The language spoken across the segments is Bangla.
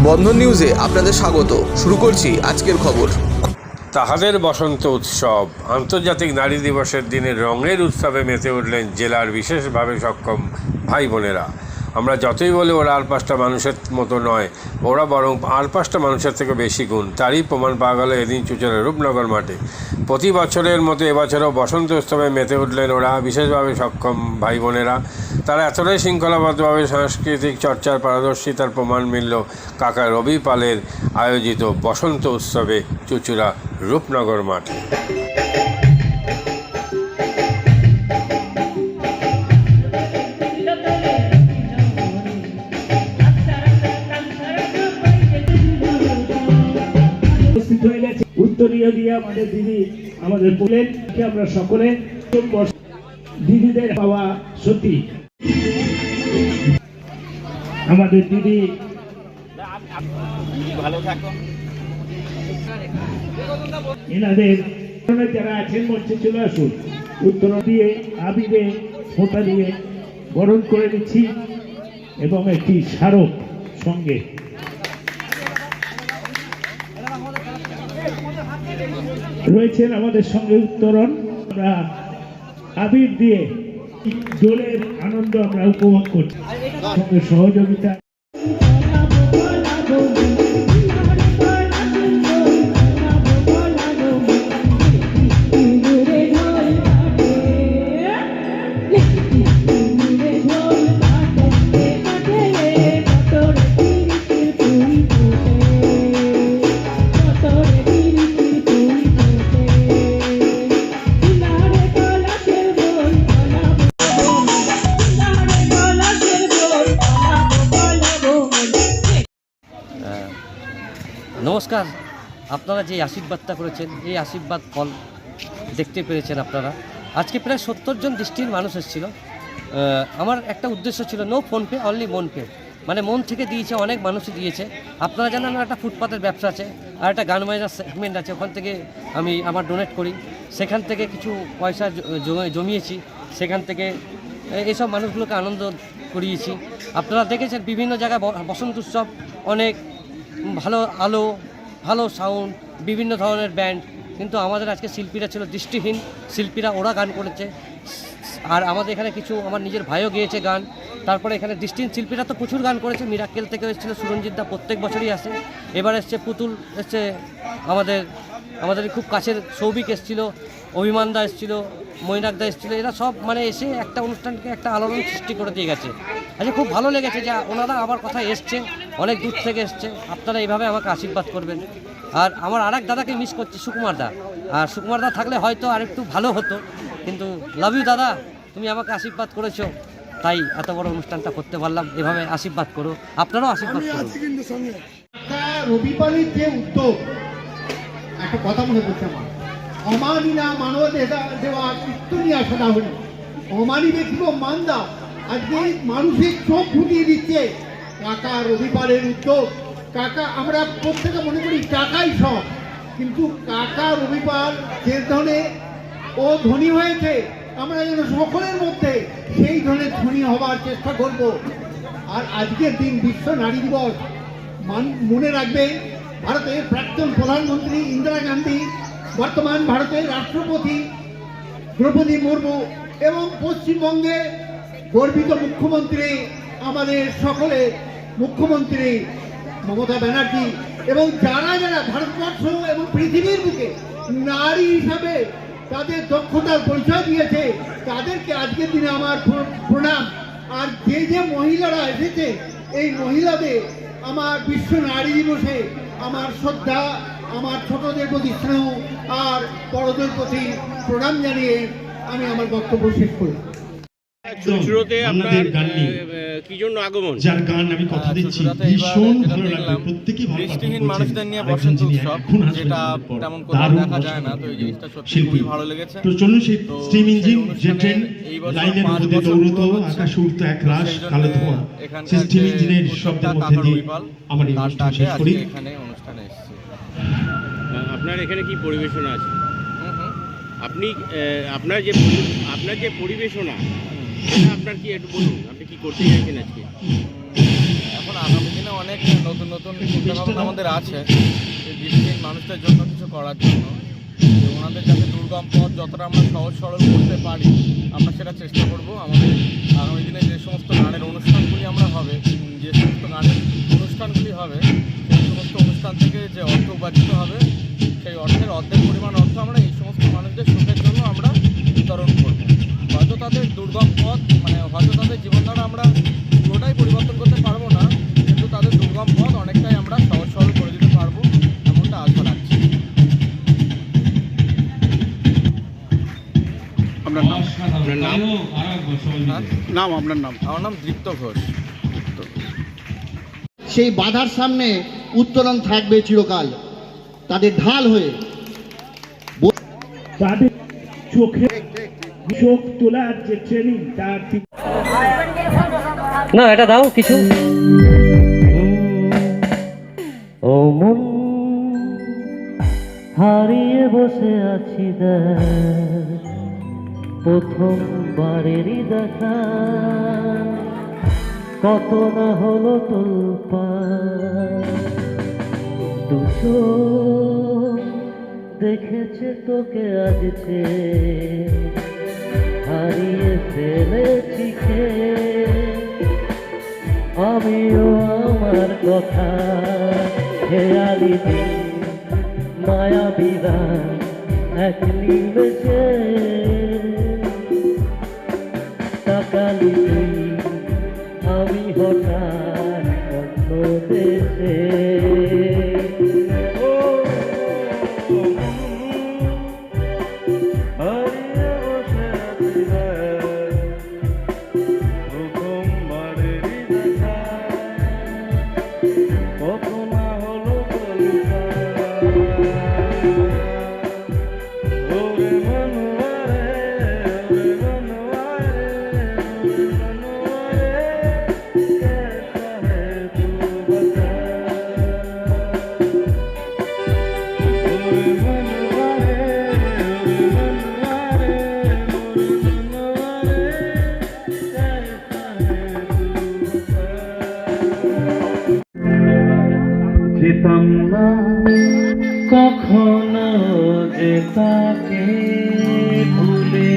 বন্ধন নিউজে আপনাদের স্বাগত। শুরু করছি আজকের খবর। তাহাদের বসন্ত উৎসব। আন্তর্জাতিক নারী দিবসের দিনে রঙের উৎসবে মেতে উঠলেন জেলার বিশেষভাবে সক্ষম ভাই বোনেরা। আমরা যতই বলি ওরা আর পাঁচটা মানুষের মতো নয়, ওরা বরং আর পাঁচটা মানুষের থেকে বেশি গুণ। তারই প্রমাণ পাওয়া গেল এদিন চুঁচুড়ার রূপনগর মাঠে। প্রতি বছরের মতো এবছরও বসন্ত উৎসবে মেতে উঠলেন ওরা বিশেষভাবে সক্ষম ভাই বোনেরা। তারা এতটাই শৃঙ্খলাবদ্ধভাবে সাংস্কৃতিক চর্চার পারদর্শিতার প্রমাণ মিলল কাকা রবি পালের আয়োজিত বসন্ত উৎসবে চুঁচুড়া রূপনগর মাঠে। উত্তরীয় দিয়ে আমাদের দিদি আমাদের বলেন আমরা সকলে দিদিদের পাওয়া সত্যি আমাদের দিদি ভালো থাকো। এনাদের যারা আছেন মঞ্চে চলে আসুন। উত্তর দিয়ে আবিরে ফোঁটা দিয়ে বরণ করে নিচ্ছি এবং একটি স্মারক সঙ্গে রয়েছেন আমাদের সঙ্গে উত্তরণ। আমরা আবির দিয়ে দোলের আনন্দ আমরা উপভোগ করছি, সঙ্গে সহযোগিতা। নমস্কার। আপনারা যে আশীর্বাদটা করেছেন, এই আশীর্বাদ ফল দেখতে পেরেছেন আপনারা। আজকে প্রায় 70 জন দৃষ্টিহীন মানুষ এসেছিল। আমার একটা উদ্দেশ্য ছিল নো ফোনপে, অনলি মনপে, মানে মন থেকে দিয়েছে, অনেক মানুষই দিয়েছে। আপনারা জানেন আমার একটা ফুটপাতের ব্যবসা আছে আর একটা গান বাজনার সেগমেন্ট আছে, ওখান থেকে আমি আমার ডোনেট করি, সেখান থেকে কিছু পয়সা জমিয়েছি, সেখান থেকে এইসব মানুষগুলোকে আনন্দ করিয়েছি। আপনারা দেখেছেন বিভিন্ন জায়গায় বসন্ত উৎসব, অনেক ভালো আলো, ভালো সাউন্ড, বিভিন্ন ধরনের ব্যান্ড, কিন্তু আমাদের আজকে শিল্পীরা ছিল দৃষ্টিহীন শিল্পীরা, ওরা গান করেছে। আর আমাদের এখানে কিছু আমার নিজের ভাইও গেয়েছে গান। তারপরে এখানে দৃষ্টিহীন শিল্পীরা তো প্রচুর গান করেছে। মিরাক্কেল থেকে এসেছিলো সুরঞ্জিত দা, প্রত্যেক বছরই আসে। এবার এসছে পুতুল, এসছে আমাদের খুব কাছের সৌভিক এসেছিলো, অভিমান দা এসেছিলো, মৈনাক দা এসেছিলো। এরা সব মানে এসে একটা অনুষ্ঠানকে একটা আলোড়ন সৃষ্টি করে দিয়ে গেছে। আচ্ছা, খুব ভালো লেগেছে যে ওনারা আমার কথা এসছে, অনেক দূর থেকে এসছে। আপনারা এইভাবে আমাকে আশীর্বাদ করবেন। আর আমার আরেক দাদাকে মিস করছি, সুকুমার দা। আর সুকুমার দা থাকলে হয়তো আর একটু ভালো হতো, কিন্তু লাভ ইউ দাদা, তুমি আমাকে আশীর্বাদ করেছো, তাই এত বড় অনুষ্ঠানটা করতে পারলাম। এভাবে আশীর্বাদ করো, আপনারাও আশীর্বাদ করুন। রবিবারের যে উদ্যোগ, একটা কথা মনে করছে আমার, অমানি না মানব দেওয়া কীর্তনিয়া সদা হল, অমানি দেখিব মান্দা। আজকে মানুষের চোখ ফুটিয়ে দিচ্ছে কাকা রবিবারের উদ্যোগ। কাকা আমরা প্রত্যেকে মনে করি টাকাই সব, কিন্তু কাকা রবিবার যে ধরনের ও ধনী হয়েছে, আমরা যেন সকলের মধ্যে সেই ধরনের ধনী হবার চেষ্টা করব। আর আজকের দিন বিশ্ব নারী দিবস, মনে রাখবেন ভারতের প্রাক্তন প্রধানমন্ত্রী ইন্দিরা গান্ধী, বর্তমান ভারতের রাষ্ট্রপতি দ্রৌপদী মুর্মু এবং পশ্চিমবঙ্গে গর্বিত মুখ্যমন্ত্রী আমাদের সকলে মুখ্যমন্ত্রী মমতা ব্যানার্জি, এবং যারা যারা ভারতবর্ষ এবং পৃথিবীর বুকে নারী হিসাবে তাদের দক্ষতার পরিচয় দিয়েছে, তাদেরকে আজকের দিনে আমার প্রণাম। আর যে যে মহিলারা এসেছে, এই মহিলাদের আমার বিশ্ব নারী দিবসে আমার শ্রদ্ধা, আমার ছোটদের প্রতি স্নেহ আর বড়দের প্রতি প্রণাম জানিয়ে আমি আমার বক্তব্য শেষ করি। চুঁচুড়াতে আপনার কি জন্য আগমন? যার গান আমি কথা দিচ্ছি, ভীষণ ভালো লাগবে, প্রত্যেকই ভালো লাগবে। দৃষ্টিহীন মানুষদের নিয়ে বসন্ত উৎসব, যেটা তেমন কোথাও দেখা যায় না, তো এই জিনিসটা সত্যি খুবই ভালো লেগেছে। তো চলুন সেই স্টিম ইঞ্জিন যে ট্রেন লাইনের মধ্যে দৌড়তো, আকাশে উঠতো এক রাশ কালো ধোঁয়া, সেই স্টিম ইঞ্জিনের শব্দের মধ্যে দিয়ে আমার এই অনুষ্ঠান শেষ করি। এখানে অনুষ্ঠানে এসেছি। আপনার এখানে কি পরিবেশনা আছে? আপনার যে পরিবেশনা আপনার কি একটু বলুন, আপনি কি করতে চাইছেন আজকে? এখন আগামী দিনে অনেক নতুন নতুন চিন্তাভাবনা আমাদের আছে এই দৃষ্টিহীন মানুষদের জন্য কিছু করার জন্য। যে ওনাদের যাতে দুর্গম পথ যতটা আমরা সহজ সরল করতে পারি আমরা সেটা চেষ্টা করব। আমাদের আগামী দিনে যে সমস্ত গানের অনুষ্ঠানগুলি যে সমস্ত গানের অনুষ্ঠানগুলি হবে সেই সমস্ত অনুষ্ঠান থেকে যে অর্থ উপার্জিত হবে সেই অর্থের অর্ধেক পরিমাণ অর্থ আমরা এই সমস্ত মানুষদের সুখের জন্য আমরা বিতরণ করব। হয়তো তাদের দুর্গম পথ হয়তো তাদের জীবনধারা আমরা পুরোটাই পরিবর্তন করতে পারবো না, কিন্তু তাদের দুর্গম পথ অনেকটাই আমরা সহজ সরল করে দিতে পারবো এমনটা আশা রাখছি। আপনার নাম? আপনার নাম? আমার নাম দীপ্ত ঘোষ। সেই বাধার সামনে উত্তরণ থাকবে চিরকাল তাদের ঢাল হয়ে। তাদের চোখে চোখ তোলার যে ট্রেনিং তার ঠিক না এটা দাও কিছু। ও মন হারিয়ে বসে আছি দেখ প্রথমবারেরই দেখা, কত না হলো তোলপাড়, দুটো দেখেছে তোকে আজকে হারিয়ে ফেলেছি কে, আমিও আমার কথা খেয়ালি দিন মায়া বিধান এক নিমেষে তাকালি আমি হঠাৎ অন্য দেশে। যেতাম না কখনো যে তাকে ভুলে,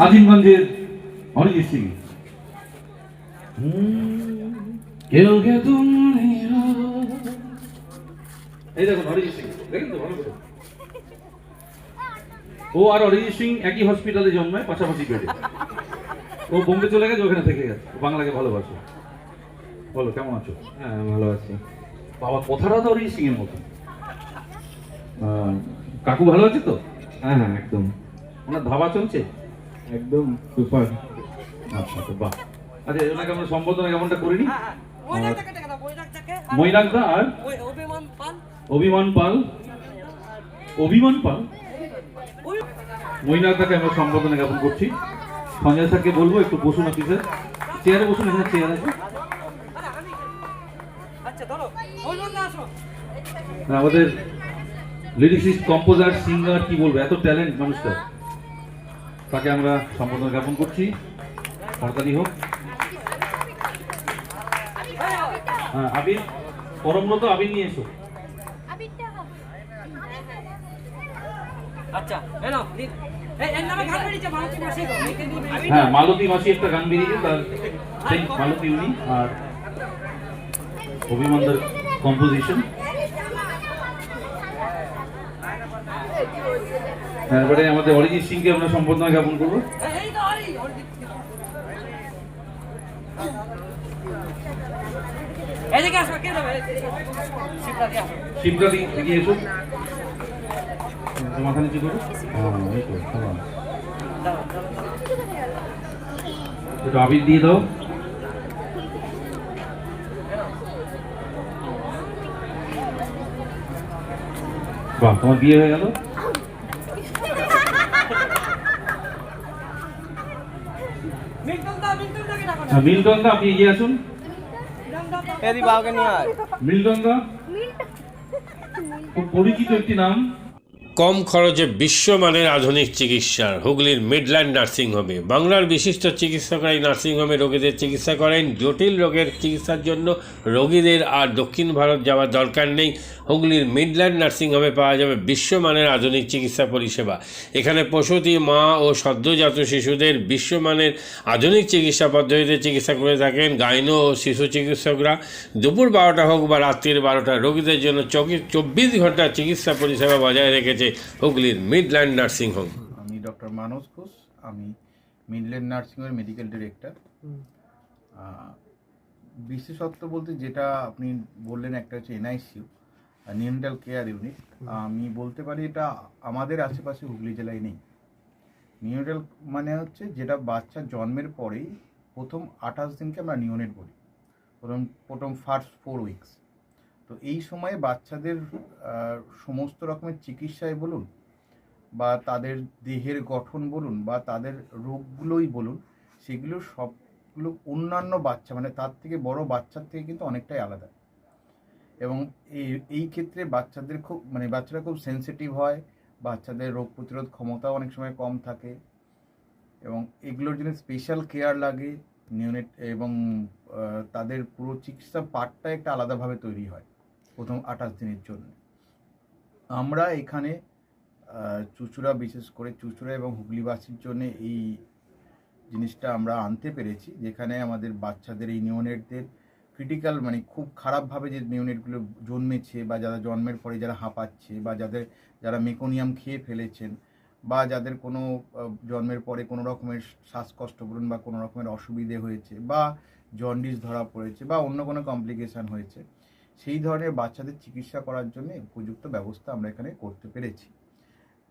আজিমগঞ্জের অরিজিৎ সিং। কেউ কে তুমি এই দেখুন অরিজিৎ সিং, দেখেন তো ভালো করে। ও আর অরিজিৎ সিং একই হসপিটালে জন্মায়, পাশাপাশি বেডে। ও বোম্বে চলে গেছে, ওখানে থেকে গেছে। বাংলাকে ভালোবাসে। বলো কেমন আছো? হ্যাঁ ভালো আছি। বাবা কথাটা তো অরিজিৎ সিং এর মতো। কাকু ভালো আছে তো? হ্যাঁ হ্যাঁ একদম ওনার ধাবা চলছে একদম সুপার। আচ্ছা তো বাহ। আচ্ছা ওনাকে আমরা সম্বোধনা কেমনটা করিনি? মৈরাগদা আর অভিমান পাল। অভিমান পাল মৈনাকদাকে আমরা সম্বোধনা জ্ঞাপন করছি। সঞ্জয় স্যারকে বলবো একটু বসুন, অফিসে চেয়ারে বসুন, এখানে চেয়ার আছে। আমাদের লিরিক্সিস্ট, কম্পোজার, সিঙ্গার, কি বলবো, এত ট্যালেন্ট মানুষটা, তাকে আমরা সম্বোধনা জ্ঞাপন করছি। তাড়াতাড়ি হোক। হ্যাঁ আবির, পরমব্রত আবির নিয়ে এসো। হ্যাঁ মালতী মাসি একটা গান বেরিয়েছে, তার সেই মালতী উনি, আর অভিমানদার কম্পোজিশন। তারপরে আমাদের অরিজিৎ সিংকে আমরা সম্বোধনা জ্ঞাপন করবো। শিবদা এগিয়ে এসো, মাথা নিচু করো। একটু আবির দিয়ে দাও। বাহ, তোমার বিয়ে হয়ে গেল। নীলগঙ্গা, আপনি এগিয়ে আসুন। নীলগঙ্গা খুব পরিচিত একটি নাম। কম খরচে বিশ্বমানের আধুনিক চিকিৎসার হুগলির মিডল্যান্ড নার্সিংহোমে বাংলার বিশিষ্ট চিকিৎসকরা এই নার্সিংহোমে রোগীদের চিকিৎসা করেন। জটিল রোগের চিকিৎসার জন্য রোগীদের আর দক্ষিণ ভারত যাওয়ার দরকার নেই। হুগলির মিডল্যান্ড নার্সিংহোমে পাওয়া যাবে বিশ্বমানের আধুনিক চিকিৎসা পরিষেবা। এখানে প্রসূতি, মা ও সদ্যজাত শিশুদের বিশ্বমানের আধুনিক চিকিৎসা পদ্ধতিতে চিকিৎসা করে থাকেন গাইনো ও শিশু চিকিৎসকরা। দুপুর 12টা হোক বা রাত্রির 12টা, রোগীদের জন্য 24 ঘন্টা চিকিৎসা পরিষেবা বজায় রেখেছে হুগলির মিডল্যান্ড নার্সিংহোম। আমি ডক্টর মানস ঘোষ, আমি মিডল্যান্ড নার্সিংহোমের মেডিকেল ডিরেক্টর। বিশেষত্ব বলতে যেটা আপনি বললেন, একটা হচ্ছে এনআইসিইউ, নিউনেটাল কেয়ার ইউনিট। আমি বলতে পারি এটা আমাদের আশেপাশে হুগলি জেলায় নেই। নিউনেটাল মানে হচ্ছে যেটা বাচ্চা জন্মের পরেই প্রথম 28 দিনকে আমরা নিউনেট বলি, প্রথম ফার্স্ট 4 উইকস। তো এই সময়ে বাচ্চাদের সমস্ত রকমের চিকিৎসায় বলুন বা তাদের দেহের গঠন বলুন বা তাদের রোগগুলোই বলুন, সেগুলো সবগুলো অন্যান্য বাচ্চা মানে তার থেকে বড় বাচ্চার থেকে কিন্তু অনেকটাই আলাদা। এবং এই ক্ষেত্রে বাচ্চারা খুব সেনসিটিভ হয়, বাচ্চাদের রোগ প্রতিরোধ ক্ষমতাও অনেক সময় কম থাকে এবং এগুলোর জন্য স্পেশাল কেয়ার লাগে নিউনেট, এবং তাদের পুরো চিকিৎসা পার্টটা একটা আলাদাভাবে তৈরি হয় প্রথম 28 দিনের জন্য। আমরা এখানে চুঁচুড়া, বিশেষ করে চুঁচুড়া এবং হুগলিবাসীর জন্য এই জিনিসটা আমরা আনতে পেরেছি, যেখানে আমাদের বাচ্চাদের এই নিউনেটদের ক্রিটিক্যাল মানে খুব খারাপভাবে যে নিউনেটগুলো জন্মেছে বা যারা জন্মের পরে যারা হাঁপাচ্ছে বা যারা মেকোনিয়াম খেয়ে ফেলেছেন বা যাদের কোনো জন্মের পরে কোনো রকমের শ্বাসকষ্ট বলুন বা কোনো রকমের অসুবিধে হয়েছে বা জন্ডিস ধরা পড়েছে বা অন্য কোনো কমপ্লিকেশান হয়েছে, সেই ধরনের বাচ্চাদের চিকিৎসা করার জন্য উপযুক্ত ব্যবস্থা আমরা এখানে করতে পেরেছি।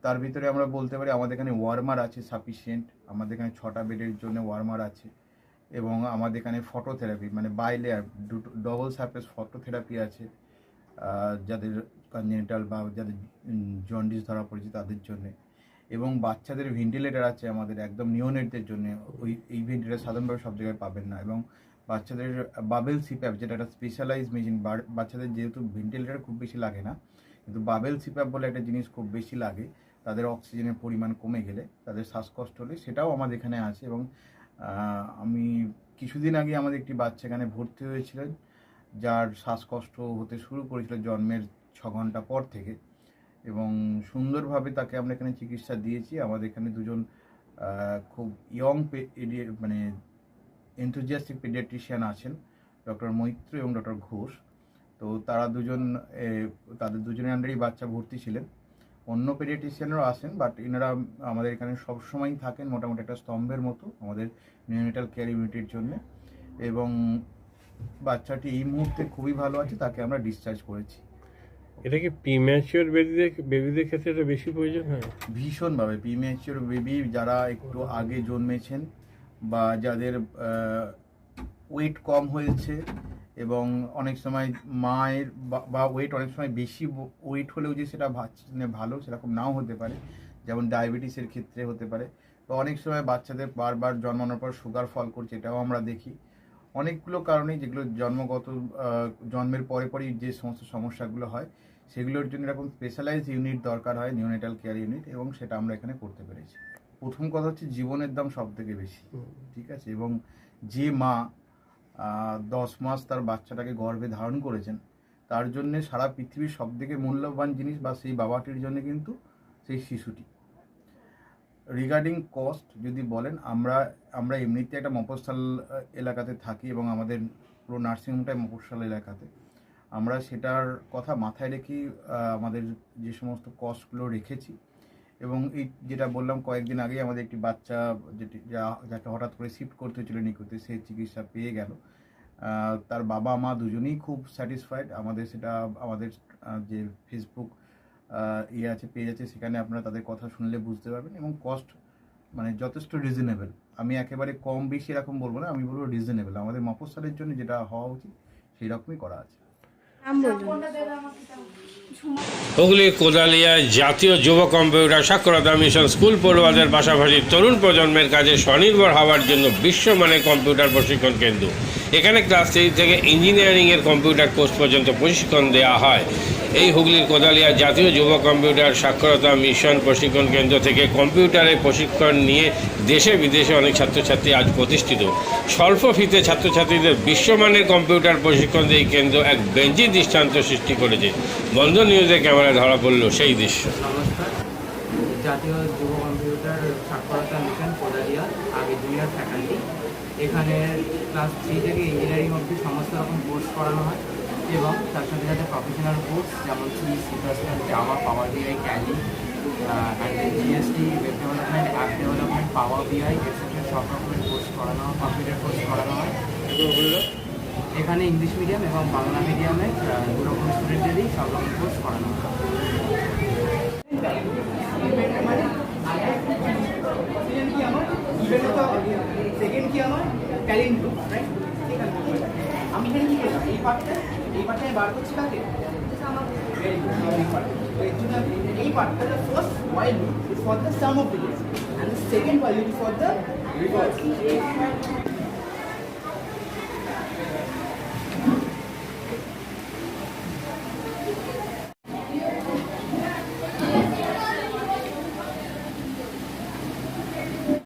তার ভিতরে আমরা বলতে পারি আমাদের এখানে ওয়ার্মার আছে সাফিসিয়েন্ট, আমাদের এখানে 6টা বেডের জন্য ওয়ার্মার আছে এবং আমাদের এখানে ফটোথেরাপি মানে বাইলেয়ার ডবল সারফেস ফটোথেরাপি আছে যাদের কনজেনিটাল বা যাদের জন্ডিস ধরা পড়েছে তাদের জন্যে, এবং বাচ্চাদের ভেন্টিলেটার আছে আমাদের একদম নিওনেটদের জন্য। এই ভেন্টিলেটার সাধারণভাবে সব জায়গায় পাবেন না, এবং বাচ্চাদের বাবেল সিপ্যাপ যেটা একটা স্পেশালাইজ মেশিন, বাচ্চাদের যেহেতু ভেন্টিলেটার খুব বেশি লাগে না, কিন্তু বাবেল সিপ্যাপ বলে একটা জিনিস খুব বেশি লাগে তাদের অক্সিজেনের পরিমাণ কমে গেলে, তাদের শ্বাসকষ্ট হলে, সেটাও আমাদের এখানে আছে। এবং আমি কিছুদিন আগে আমাদের একটি বাচ্চা এখানে ভর্তি হয়েছিলেন যার শ্বাসকষ্ট হতে শুরু করেছিল জন্মের 6 ঘন্টা পর থেকে, এবং সুন্দরভাবে তাকে আমরা এখানে চিকিৎসা দিয়েছি। আমাদের এখানে দুজন খুব ইয়ং মানে এনথুজিয়াস্টিক পেডিয়াট্রিশিয়ান আছেন, ডক্টর মৈত্র এবং ডক্টর ঘোষ। তো তাদের দুজনের আন্ডারেই বাচ্চা ভর্তি ছিলেন। অন্য পেডিয়াট্রিশিয়ানরাও আসেন, বাট এনারা আমাদের এখানে সবসময়ই থাকেন মোটামুটি একটা স্তম্ভের মতো আমাদের নিউনেটাল কেয়ার ইউনিটের জন্য। এবং বাচ্চাটি এই মুহূর্তে খুবই ভালো আছে, তাকে আমরা ডিসচার্জ করেছি। এটা কি প্রিম্যাচিওর বেবিদের ক্ষেত্রে এটা বেশি প্রয়োজন হয়? ভীষণভাবে প্রিম্যাচিওর বেবি যারা একটু আগে জন্মেছেন বা যাদের ওয়েট কম হয়েছে, এবং অনেক সময় মায়ের বা ওয়েট অনেক সময় বেশি ওয়েট হলেও যে সেটা ভালো সেরকম নাও হতে পারে, যেমন ডায়াবেটিসের ক্ষেত্রে হতে পারে, বা অনেক সময় বাচ্চাদের বারবার জন্মানোর পর সুগার ফল করছে, এটাও আমরা দেখি। অনেকগুলো কারণেই যেগুলো জন্মের পরেই যে সমস্ত সমস্যাগুলো হয় সেগুলোর জন্য এরকম স্পেশালাইজ ইউনিট দরকার হয়, নিউনেটাল কেয়ার ইউনিট, এবং সেটা আমরা এখানে করতে পেরেছি। প্রথম কথা হচ্ছে জীবনের দাম সব থেকে বেশি, ঠিক আছে, এবং যে মা 10 মাস তার বাচ্চাটাকে গর্ভে ধারণ করেছেন তার জন্যে সারা পৃথিবীর সব থেকে মূল্যবান জিনিস বা সেই বাবাটির জন্য কিন্তু সেই শিশুটি। রিগার্ডিং কস্ট যদি বলেন, আমরা এমনিতে একটা মফস্বল এলাকাতে থাকি এবং আমাদের পুরো নার্সিংহোমটাই মফস্বল এলাকাতে। আমরা সেটার কথা মাথায় রেখেই আমাদের যে সমস্ত কস্টগুলো রেখেছি, এবং এই যেটা বললাম কয়েকদিন আগেই আমাদের একটি বাচ্চা যাকে হঠাৎ করে শিফট করতে হয়েছিল নিকুতে, সে চিকিৎসা পেয়ে গেল। তার বাবা মা দুজনেই খুব স্যাটিসফাইড। আমাদের যে ফেসবুক আছে, পেজ আছে, সেখানে আপনারা তাদের কথা শুনলে বুঝতে পারবেন, এবং কস্ট মানে যথেষ্ট রিজনেবল। আমি একেবারে কম বেশি এরকম বলবো না, আমি বলবো রিজনেবল। আমাদের মফস্বলের জন্য যেটা হওয়া উচিত সেই রকমই করা আছে। হুগলির কোদালিয়ায় জাতীয় যুব কম্পিউটার সাক্ষরতা মিশন স্কুল পড়ুয়াদের পাশাপাশি তরুণ প্রজন্মের কাজে স্বনির্ভর হওয়ার জন্য বিশ্বমানের কম্পিউটার প্রশিক্ষণ কেন্দ্র। এখানে ক্লাস 3 থেকে ইঞ্জিনিয়ারিংয়ের কম্পিউটার কোর্স পর্যন্ত প্রশিক্ষণ দেওয়া হয়। এই হুগলির কোদালিয়া জাতীয় যুব কম্পিউটার সাক্ষরতা মিশন প্রশিক্ষণ কেন্দ্র থেকে কম্পিউটারের প্রশিক্ষণ নিয়ে দেশে বিদেশে অনেক ছাত্রছাত্রী আজ প্রতিষ্ঠিত। স্বল্প ফিতে ছাত্রছাত্রীদের বিশ্বমানের কম্পিউটার প্রশিক্ষণ দিয়ে এই কেন্দ্র এক বেঞ্চি দৃষ্টান্ত সৃষ্টি করেছে। বন্ধ নিউজে ক্যামেরায় ধরা পড়ল সেই দৃশ্য। নমস্কার, জাতীয় যুব কম্পিউটার সাক্ষরতা মিশন কোদালিয়া আগে জুনিয়র ফ্যাকাল্টি। এখানে ক্লাস 3 থেকে ইঞ্জিনিয়ারিং অবধি সমস্ত রকম কোর্স করানো হয় এবং তার সাথে সাথে প্রফেশনাল কোর্স যেমন C, Java, power BI, Tally, GST, web development, app development, power BI etcetera সব রকমের কোর্স করানো হয়, কম্পিউটার কোর্স করানো হয়। এখানে ইংলিশ মিডিয়াম এবং বাংলা মিডিয়ামে দু রকম স্টুডেন্টেরই সব রকম কোর্স করানো হয়। সেকেন্ড কি আমার ট্যালেন্ট, রাইট? আমি এখানে কি করলাম, এই পার্টটা বার করছি কাকে, এই পার্টটা first while loop is for the sum of digits and the second while loop is for the reverse.